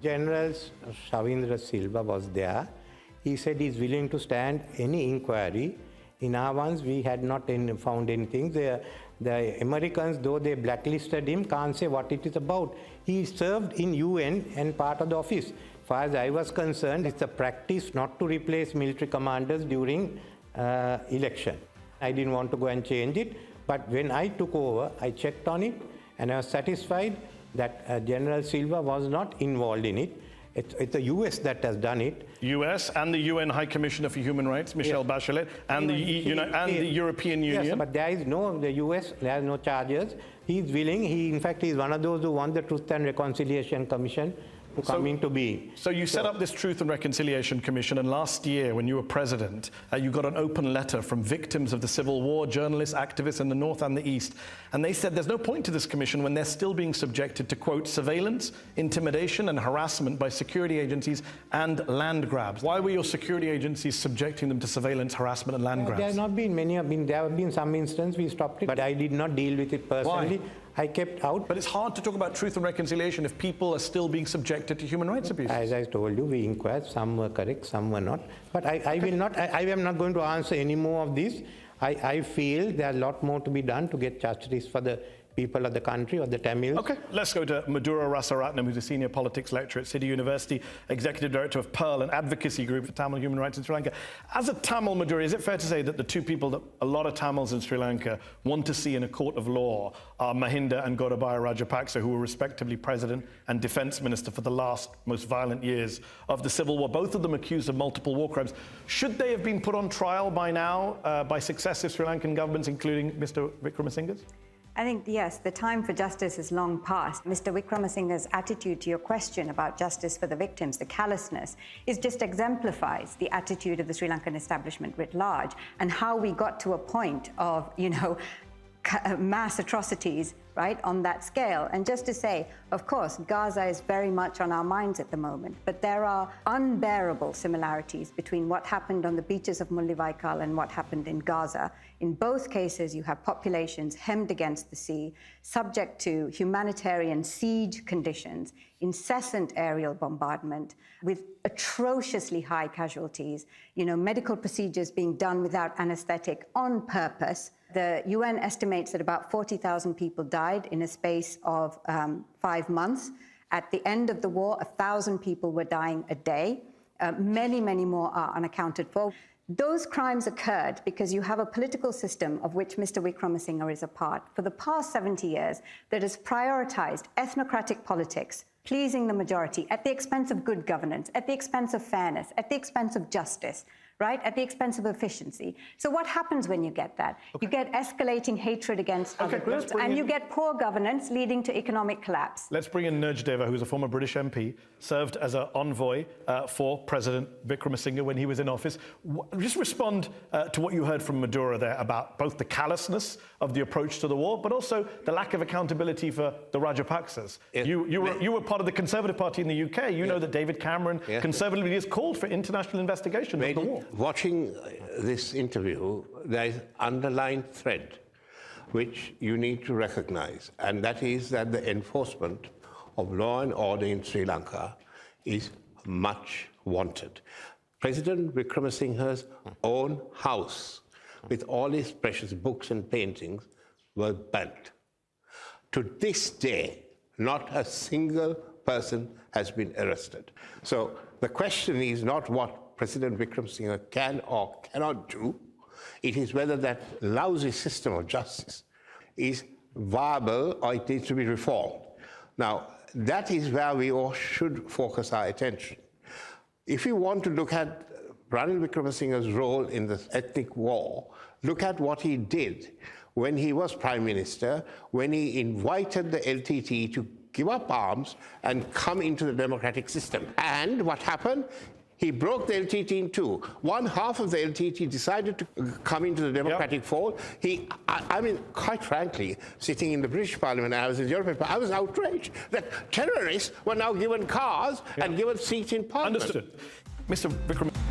General Shavindra Silva was there. He said he's willing to stand any inquiry. In our ones, we had not found anything. The Americans, though they blacklisted him, can't say what it is about. He served in UN and part of the office. As far as I was concerned, it's a practice not to replace military commanders during election. I didn't want to go and change it, but when I took over, I checked on it, and I was satisfied that General Silva was not involved in it. It's the US that has done it. US and the UN High Commissioner for Human Rights, Michelle Bachelet, and the European Union. Yes, but the US, there are no charges. He's willing. In fact, he's one of those who want the Truth and Reconciliation Commission to come into being. So you set up this Truth and Reconciliation Commission, and last year, when you were president, you got an open letter from victims of the Civil War, journalists, activists in the North and the East, and they said there's no point to this commission when they're still being subjected to, quote, surveillance, intimidation and harassment by security agencies and land grabs. Why were your security agencies subjecting them to surveillance, harassment and land grabs? There have not been many. There have been some instances we stopped it, but I did not deal with it personally. Why? I kept out. But it's hard to talk about truth and reconciliation if people are still being subjected to human rights abuses. As I told you, we inquired. Some were correct, some were not. But I will not. I am not going to answer any more of this. I feel there are a lot more to be done to get justice for the people of the country, or the Tamils. Okay, let's go to Madhura Rasaratnam, who's a senior politics lecturer at City University, executive director of Pearl, an advocacy group for Tamil human rights in Sri Lanka. As a Tamil, Madhura, is it fair to say that the two people that a lot of Tamils in Sri Lanka want to see in a court of law are Mahinda and Gotabaya Rajapaksa, who were respectively president and defense minister for the last most violent years of the Civil War, both of them accused of multiple war crimes? Should they have been put on trial by now by successive Sri Lankan governments, including Mr. Wickramasinghe's? I think, yes, the time for justice is long past. Mr. Wickramasinghe's attitude to your question about justice for the victims, the callousness, just exemplifies the attitude of the Sri Lankan establishment writ large, and how we got to a point of, mass atrocities, right, on that scale. And just to say, of course, Gaza is very much on our minds at the moment, but there are unbearable similarities between what happened on the beaches of Mullawaikal and what happened in Gaza. In both cases, you have populations hemmed against the sea, subject to humanitarian siege conditions, incessant aerial bombardment, with atrociously high casualties, medical procedures being done without anesthetic on purpose. The UN estimates that about 40,000 people died in a space of 5 months. At the end of the war, 1,000 people were dying a day. Many, many more are unaccounted for. Those crimes occurred because you have a political system of which Mr. Wickramasinghe is a part for the past 70 years that has prioritized ethnocratic politics, pleasing the majority at the expense of good governance, at the expense of fairness, at the expense of justice, right? At the expense of efficiency. So what happens when you get that? Okay. You get escalating hatred against other groups, and you get poor governance leading to economic collapse. Let's bring in Nurj Deva, who's a former British MP, served as an envoy for President Wickramasinghe when he was in office. Just respond to what you heard from Madhura there about both the callousness of the approach to the war, but also the lack of accountability for the Rajapaksas. You were part of the Conservative Party in the UK. You know that David Cameron, Conservative leaders, called for international investigation of the war. Watching this interview, there is an underlying thread which you need to recognize, and that is that the enforcement of law and order in Sri Lanka is much wanted. President Wickramasinghe's own house, with all his precious books and paintings, were burnt. To this day, not a single person has been arrested. So the question is not what President Wickramasinghe can or cannot do. It is whether that lousy system of justice is viable or it needs to be reformed. Now, that is where we all should focus our attention. If you want to look at Ranil Wickramasinghe's role in the ethnic war, look at what he did when he was Prime Minister, when he invited the LTTE to give up arms and come into the democratic system. And what happened? He broke the LTT in two. One half of the LTT decided to come into the democratic fold. I mean, quite frankly, sitting in the British Parliament, I was in European Parliament, I was outraged that terrorists were now given cars and given seats in Parliament. Understood. Mr. Wickramasinghe.